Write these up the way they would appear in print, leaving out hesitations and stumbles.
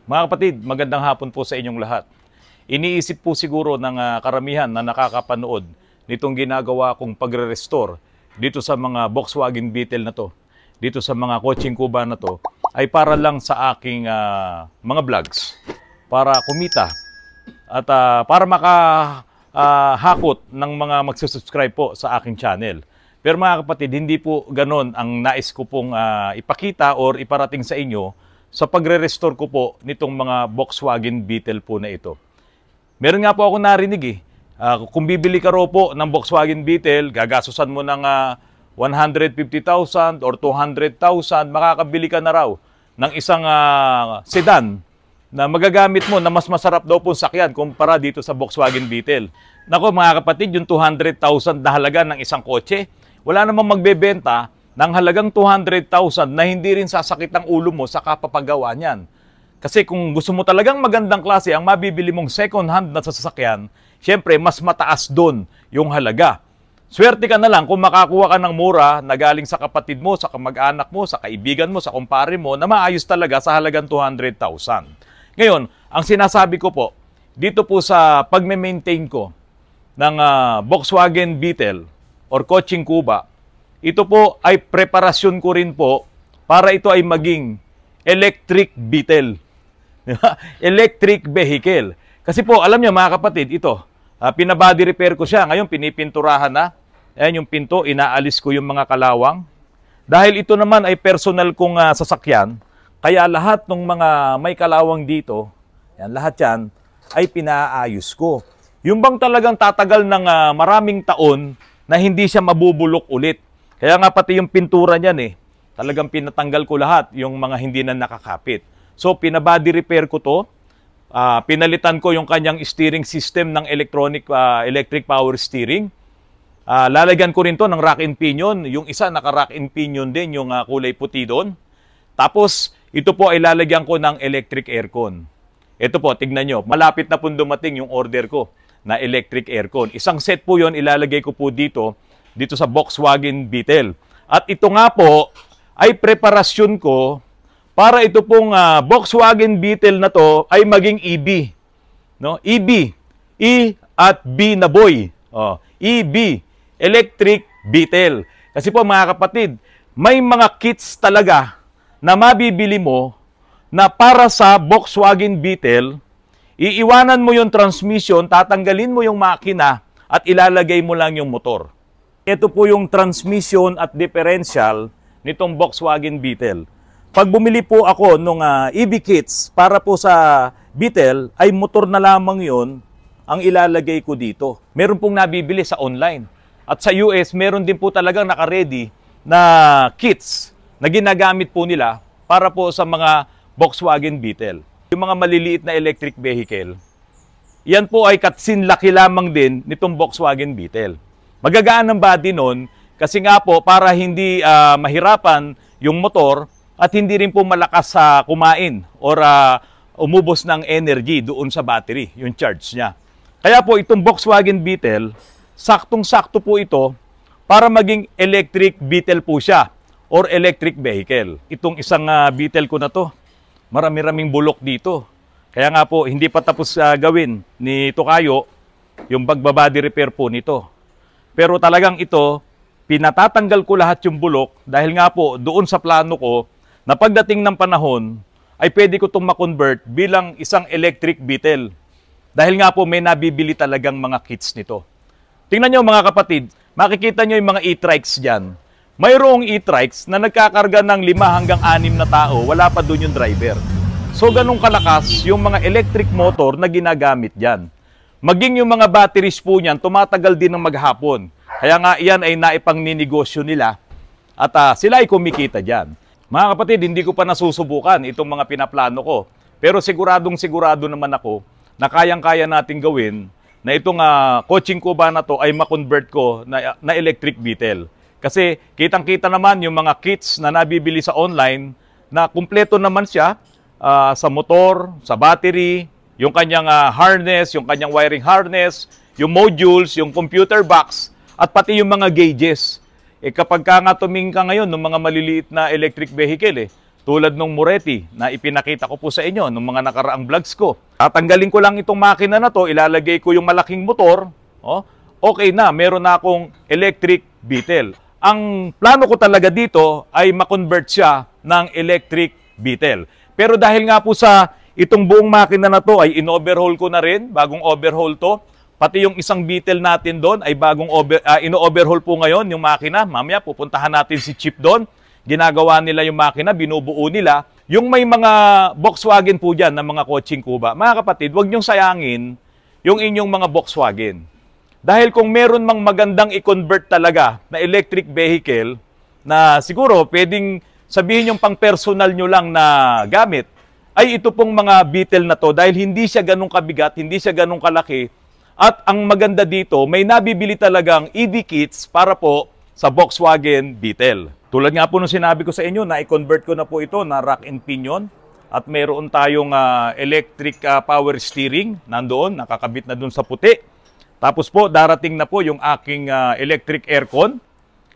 Mga kapatid, magandang hapon po sa inyong lahat. Iniisip po siguro ng karamihan na nakakapanood nitong ginagawa kong pagre-restore dito sa mga Volkswagen Beetle na to, dito sa mga kotseng Kuba na to, ay para lang sa aking mga vlogs, para kumita at para makahakot ng mga magsusubscribe po sa aking channel. Pero mga kapatid, hindi po ganon ang nais ko pong ipakita or iparating sa inyo sa pagre-restore ko po nitong mga Volkswagen Beetle po na ito. Meron nga po ako narinig kung bibili ka raw po ng Volkswagen Beetle, gagastusan mo ng 150,000 or 200,000, makakabili ka na raw ng isang sedan na magagamit mo na mas masarap daw po sakyan kumpara dito sa Volkswagen Beetle. Nako mga kapatid, yung 200,000 na halaga ng isang kotse, wala namang magbebenta ng halagang 200,000 na hindi rin sasakit ang ulo mo sa kapapagawa niyan. Kasi kung gusto mo talagang magandang klase ang mabibili mong second hand na sasakyan, syempre mas mataas doon yung halaga. Swerte ka na lang kung makakuha ka ng mura na galing sa kapatid mo, sa kamag-anak mo, sa kaibigan mo, sa kumpare mo na maayos talaga sa halagang 200,000. Ngayon, ang sinasabi ko po, dito po sa pagme-maintain ko ng Volkswagen Beetle or kotseng Kuba, ito po ay preparasyon ko rin po para ito ay maging electric Beetle. Electric vehicle. Kasi po, alam niyo mga kapatid, ito, pinabody repair ko siya. Ngayon, pinipinturahan na. Ayan yung pinto, inaalis ko yung mga kalawang. Dahil ito naman ay personal kong sasakyan, kaya lahat ng mga may kalawang dito, yan, lahat yan, ay pinaayos ko. Yung bang talagang tatagal ng maraming taon na hindi siya mabubulok ulit. Kaya nga pati yung pintura niyan talagang pinatanggal ko lahat yung mga hindi na nakakapit. So, pinabody repair ko to. Pinalitan ko yung kanyang steering system ng electric power steering. Lalagyan ko rin to ng rack and pinion. Yung isa, naka-rack and pinion din, yung kulay puti doon. Tapos, ito po ay lalagyan ko ng electric aircon. Ito po, tignan nyo. Malapit na po dumating yung order ko na electric aircon. Isang set po yon, ilalagay ko po dito sa Volkswagen Beetle. At ito nga po ay preparasyon ko para ito pong Volkswagen Beetle na to ay maging EV. No? EV. E at B na boy. EV. Electric Beetle. Kasi po mga kapatid, may mga kits talaga na mabibili mo na para sa Volkswagen Beetle, iiwanan mo yung transmission, tatanggalin mo yung makina at ilalagay mo lang yung motor. Ito po yung transmission at differential nitong Volkswagen Beetle. Pag bumili po ako ng EV kits para po sa Beetle, ay motor na lamang yon ang ilalagay ko dito. Meron pong nabibili sa online. At sa US, meron din po talagang naka-ready na kits na ginagamit po nila para po sa mga Volkswagen Beetle. Yung mga maliliit na electric vehicle, yan po ay katsinlaki lamang din nitong Volkswagen Beetle. Magagaan ang body nun kasi nga po para hindi mahirapan yung motor at hindi rin po malakas sa kumain or umubos ng energy doon sa battery, yung charge niya. Kaya po itong Volkswagen Beetle, saktong-sakto po ito para maging electric Beetle po siya or electric vehicle. Itong isang Beetle ko na to, marami-raming bulok dito. Kaya nga po, hindi pa tapos gawin ni Tokayo yung pagbabody repair po nito. Pero talagang ito, pinatatanggal ko lahat yung bulok dahil nga po doon sa plano ko na pagdating ng panahon ay pwede ko itong ma-convert bilang isang electric Beetle. Dahil nga po may nabibili talagang mga kits nito. Tingnan nyo mga kapatid, makikita nyo yung mga e-trikes dyan. Mayroong e-trikes na nagkakarga ng 5 hanggang 6 na tao, wala pa doon yung driver. So ganun kalakas yung mga electric motor na ginagamit dyan. Maging yung mga batteries po niyan, tumatagal din ng maghapon. Kaya nga iyan ay naipang-ninegosyo nila at sila ay kumikita dyan. Mga kapatid, hindi ko pa nasusubukan itong mga pinaplano ko. Pero siguradong-sigurado naman ako na kayang-kaya natin gawin na itong kotseng Kuba na to ay ma-convert ko na electric Beetle. Kasi kitang-kita naman yung mga kits na nabibili sa online na kumpleto naman siya sa motor, sa battery, yung kanyang harness, yung kanyang wiring harness, yung modules, yung computer box, at pati yung mga gauges. Kapag ka nga tumingin ka ngayon ng mga maliliit na electric vehicle, tulad nung Moretti na ipinakita ko po sa inyo nung mga nakaraang vlogs ko. Tatanggalin ko lang itong makina na to, ilalagay ko yung malaking motor, okay na, meron na akong electric Beetle. Ang plano ko talaga dito ay ma-convert siya ng electric Beetle. Pero dahil nga po sa itong buong makina na to ay in-overhaul ko na rin, bagong overhaul to, pati yung isang Beetle natin doon ay bagong ino-overhaul po ngayon yung makina. Mamaya pupuntahan natin si Chip doon. Ginagawa nila yung makina, binubuo nila. Yung may mga Volkswagen po dyan na mga kotseng kuba. Mga kapatid, huwag niyong sayangin yung inyong mga Volkswagen. Dahil kung meron mang magandang i-convert talaga na electric vehicle na siguro pwedeng sabihin yung pang personal nyo lang na gamit, ay ito pong mga Beetle na to dahil hindi siya ganun kabigat, hindi siya ganun kalaki. At ang maganda dito, may nabibili talagang EV kits para po sa Volkswagen Beetle. Tulad nga po nung sinabi ko sa inyo na i-convert ko na po ito na rack and pinion at mayroon tayong electric power steering nandoon, nakakabit na doon sa puti. Tapos po darating na po yung aking electric aircon.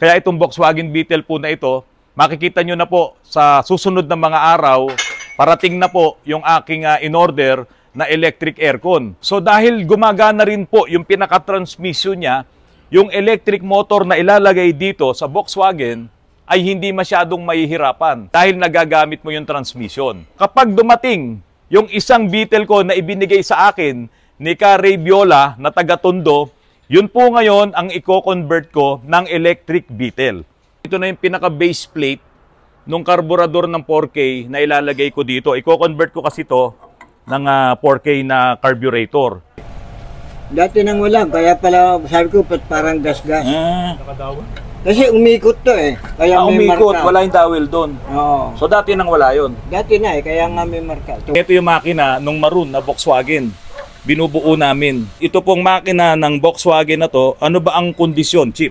Kaya itong Volkswagen Beetle po na ito, makikita nyo na po sa susunod na mga araw, parating na po yung aking in-order na electric aircon. So dahil gumagana rin po yung pinaka-transmission niya, yung electric motor na ilalagay dito sa Volkswagen ay hindi masyadong mahihirapan dahil nagagamit mo yung transmission. Kapag dumating yung isang Beetle ko na ibinigay sa akin ni Ka Ray Viola na taga-Tondo, yun po ngayon ang i-convert ko ng electric Beetle. Ito na yung pinaka-base plate ng karburador ng 4K na ilalagay ko dito. I-convert ko kasi to ng 4K na carburetor. Dati nang wala, kaya pala sabi ko parang gas-gas. Kasi umikot to eh. Kaya may umikot, marka. wala yung dowel doon. Oo. So dati nang wala yun. Dati na eh, kaya nga may marka. Ito yung makina nung maroon na Volkswagen. Binubuo namin. Ito pong makina ng Volkswagen na to, ano ba ang kondisyon, Chip?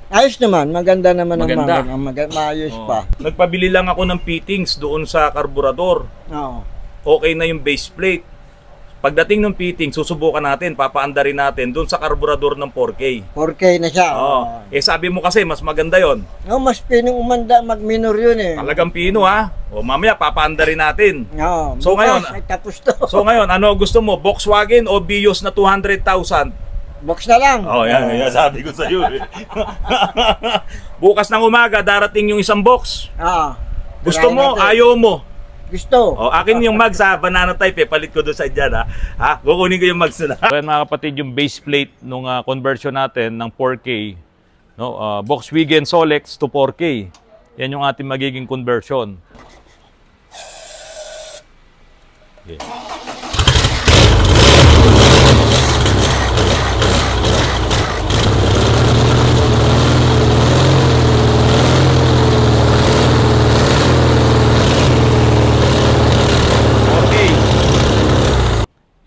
Ayos naman, maganda naman Maganda. ang makina. Maayos pa. Nagpabili lang ako ng fittings doon sa karburador. Oo. Okay na yung base plate. Pagdating ng fitting, susubukan natin, papaandarin natin doon sa karburador ng 4K. 4K na siya. Oo. Sabi mo kasi, mas maganda yon. Oh, mas pinong umanda, mag-minor yun eh. Talagang pino ha. O mamaya, papaandarin natin. Oo. So ngayon, ay, tapos to. So ngayon, ano gusto mo? Volkswagen o Vios na 200,000? Box na lang. Oh, yan sabi ko sa iyo. Bukas ng umaga, darating yung isang box. Oo. Gusto mo, ayaw mo. Gusto. Oh, akin yung mags ha, banana type palit ko doon sa dyan ha. Kukunin ko yung mags na. Well, mga kapatid, yung base plate nung conversion natin ng 4K, no, Volkswagen Solex to 4K. Yan yung ating magiging conversion. Okay.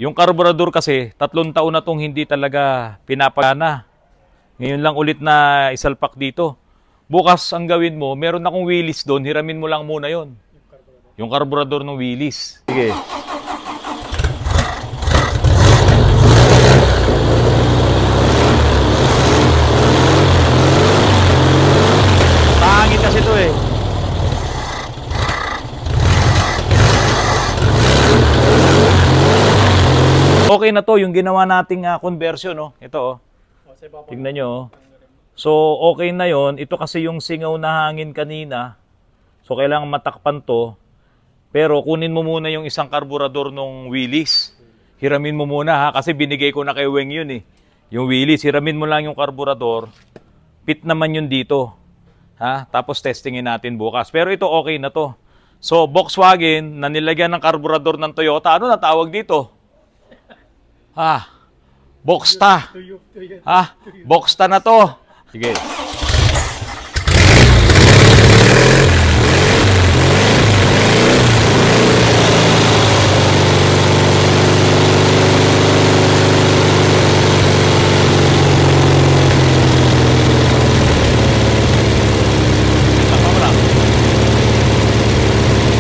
Yung karburador kasi, 3 taon na itong hindi talaga pinapagana. Ngayon lang ulit na isalpak dito. Bukas ang gawin mo, meron akong wheelies doon, hiramin mo lang muna yon. Yung karburador ng wheelies. Sige. Pangit kasi ito eh. Okay na to, yung ginawa nating conversion, no? Ito, oh. Tingnan nyo, oh. So, okay na yon. Ito kasi yung singaw na hangin kanina. So, kailangan matakpan to. Pero, kunin mo muna yung isang karburador ng wheelies. Hiramin mo muna, ha? Kasi binigay ko na kay Weng yun, eh. Yung wheelies, hiramin mo lang yung karburador. Fit naman yun dito. Ha? Tapos, testingin natin bukas. Pero ito, okay na to. So, Volkswagen, na nilagyan ng karburador ng Toyota, ano na tawag dito? Boxsta. Boxsta na to. Sige.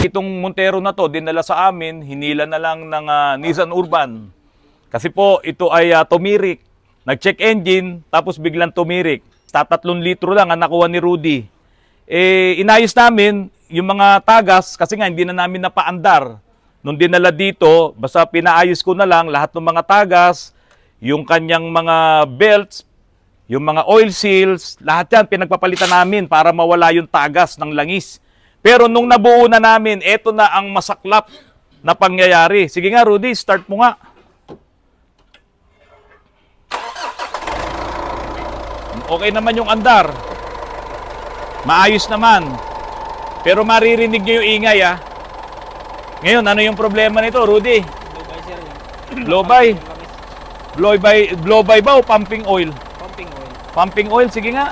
Itong Montero na to, dinala sa amin, hinila na lang ng Nissan Urban. Kasi po, ito ay tumirik. Nag-check engine, tapos biglang tumirik. 3 litro lang ang nakuha ni Rudy. Inayos namin, yung mga tagas, kasi nga hindi na namin napaandar. Nung dinala dito, basta pinaayos ko na lang lahat ng mga tagas, yung kanyang mga belts, yung mga oil seals, lahat yan pinagpapalitan namin para mawala yung tagas ng langis. Pero nung nabuo na namin, eto na ang masaklap na pangyayari. Sige nga, Rudy, start mo nga. Okay naman yung andar. Maayos naman. Pero maririnig nyo yung ingay, ah. Ngayon, ano yung problema nito, Rudy? Blow by. Blow by ba o pumping oil? Pumping oil. Pumping oil, sige nga.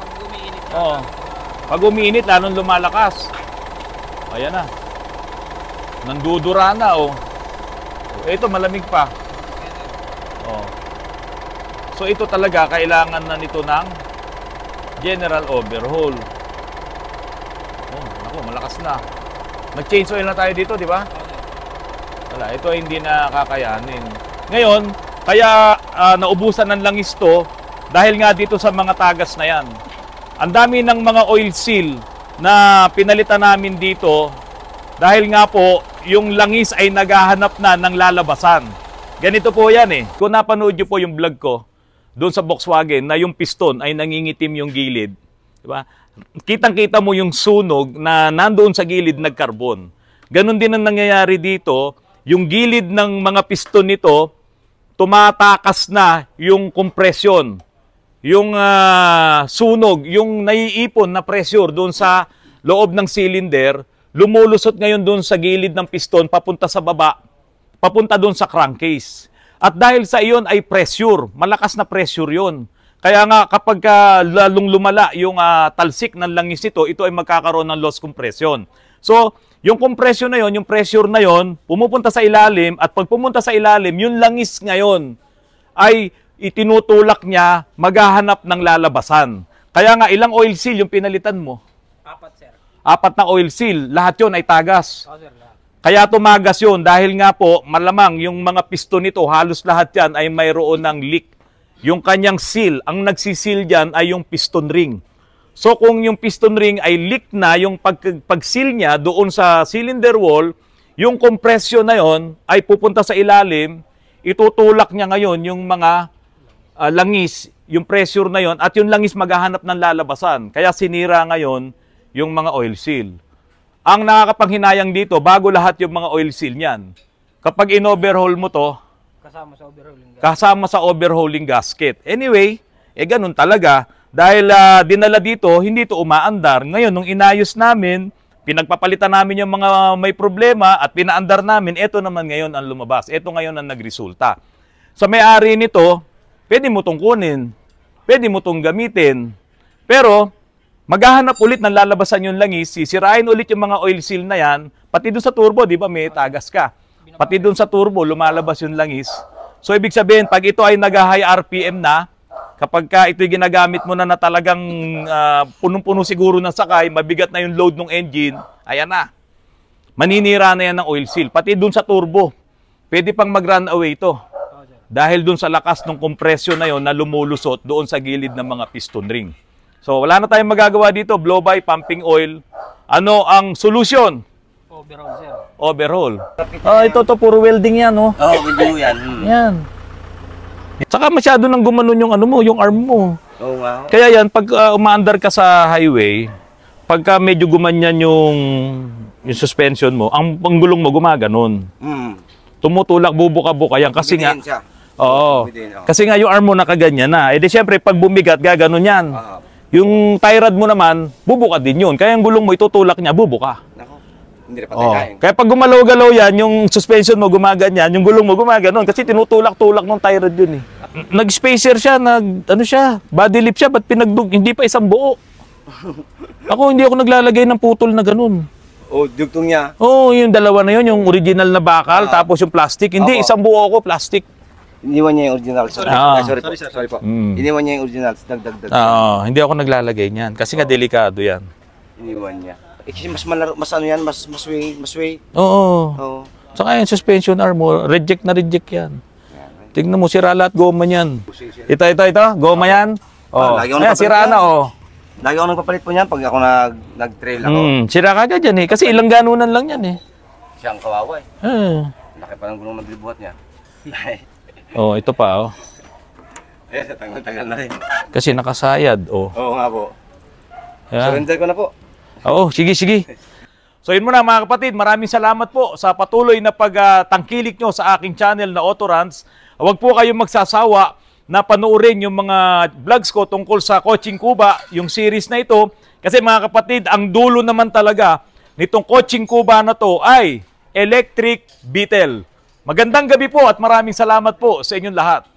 Pag umiinit na. Oo. Pag umiinit, lalong lumalakas. Ayan na. Nandudura na, oh. Ito, malamig pa. Oh. So, ito talaga, kailangan na nito ng general overhaul. Oh, naku, malakas na. Nag-change oil na tayo dito, di ba? Wala, ito ay hindi na kakayanin. Ngayon, kaya naubusan ng langis to dahil nga dito sa mga tagas na yan. Ang dami ng mga oil seal na pinalitan namin dito dahil nga po yung langis ay naghahanap na ng lalabasan. Ganito po yan eh. Kung napanood nyo po yung vlog ko doon sa Volkswagen na yung piston ay nangingitim yung gilid, di ba? Kitang-kita mo yung sunog na nandoon sa gilid nagkarbon. Ganon din ang nangyayari dito. Yung gilid ng mga piston nito, tumatakas na yung kompresyon. Yung sunog, yung naiipon na pressure doon sa loob ng cylinder, lumulusot ngayon doon sa gilid ng piston, papunta sa baba, papunta doon sa crankcase. At dahil sa iyon ay pressure, malakas na pressure yon. Kaya nga kapag lalong lumala yung talsik ng langis nito, ito ay magkakaroon ng loss compression. So, yung compression na yon, yung pressure na yon, pumupunta sa ilalim at pag pumunta sa ilalim, yung langis ngayon ay itinutulak niya, maghahanap ng lalabasan. Kaya nga, ilang oil seal yung pinalitan mo? 4, sir. 4 na oil seal. Lahat yon ay tagas. Oh, sir, lahat. Kaya tumagas yun dahil nga po, malamang yung mga piston nito, halos lahat yan ay mayroon ng leak. Yung kanyang seal, ang nagsiseal dyan ay yung piston ring. So kung yung piston ring ay leak na, yung pag-seal niya doon sa cylinder wall, yung compression na yon ay pupunta sa ilalim, itutulak niya ngayon yung mga langis, yung pressure na yon, at yung langis maghahanap ng lalabasan. Kaya sinira ngayon yung mga oil seal. Ang nakakapanghinayang dito, bago lahat yung mga oil seal niyan, kapag in-overhaul mo to, kasama sa overhauling gasket. Anyway, ganun talaga. Dahil dinala dito, hindi ito umaandar. Ngayon, nung inayos namin, pinagpapalitan namin yung mga may problema at pinaandar namin, ito naman ngayon ang lumabas. Ito ngayon ang nagresulta. Sa may-ari nito, pwede mo itong kunin, pwede mo itong gamitin, pero maghahanap ulit ng lalabasan yung langis, sisirain ulit yung mga oil seal na yan, pati doon sa turbo, di ba may tagas ka? Pati doon sa turbo, lumalabas yung langis. So, ibig sabihin, pag ito ay nag-high RPM na, kapag ka ito ginagamit mo na talagang punong-puno siguro ng sakay, mabigat na yung load ng engine, ayan na. Maninira na yan ng oil seal. Pati doon sa turbo, pwede pang mag-run away ito. Dahil doon sa lakas ng kompresyon na yon na lumulusot doon sa gilid ng mga piston ring. So, wala na tayong magagawa dito. Blow-by, pumping oil. Ano ang solution? Overhaul, sir. Overhaul. Ito puro welding yan, oh. Oo, welding yan. Yan. Saka masyado nang gumanon yung ano mo, yung arm mo. Oo nga. Kaya yan, pag umaandar ka sa highway, pagka medyo gumanyan yung suspension mo, ang gulong mo gumaganon. Tumutulak, bubuka-buka yan. Kasi nga, oo. Kasi nga yung arm mo nakaganyan na. Eh di syempre, pag bumigat, gaganon yan. Yung tie rod mo naman, bubuka din yun. Kaya yung gulong mo, itutulak niya, bubuka. Hindi na patay. Kaya pag gumalaw-galaw yan, yung suspension mo gumaganyan, yung gulong mo gumaganon. Kasi tinutulak-tulak ng tie rod yun eh. Nag-spacer siya, body lift siya, ba't hindi pa isang buo? Hindi ako naglalagay ng putol na ganun. Dugtong niya. Yung dalawa na yun, yung original na bakal, tapos yung plastic. Hindi, isang buo ako, plastic. Iniwan niya yung original. Sorry po. Iniwan niya yung original. Dagdag. Hindi ako naglalagay niyan. Kasi nga delikado yan. Iniwan niya. Kasi mas ano yan, mas way. Oo. Saka yung suspension arm mo, reject yan. Tingnan mo, sira lahat goma niyan. Ito, goma yan. Ayan, sira na, Lagi ako nagpapalit po niyan pag ako nag-trail ako. Sira kagad yan eh. Kasi ilang ganunan lang yan eh. Siya ang kawawa eh. Laki pa ng gulong ng bilibuhat niya. Oh, ito pa oh. Eh, tagal-tagal na rin. Kasi nakasayad oh. Oo nga po. Yan. Surrender ko na po. Oo, sige, sige. So yun muna mga kapatid, maraming salamat po sa patuloy na pagtangkilik nyo sa aking channel na Autorans. Huwag po kayong magsasawa na panoorin yung mga vlogs ko tungkol sa Coaching Kuba, yung series na ito. Kasi mga kapatid, ang dulo naman talaga nitong Coaching Kuba na to ay electric Beetle. Magandang gabi po at maraming salamat po sa inyong lahat.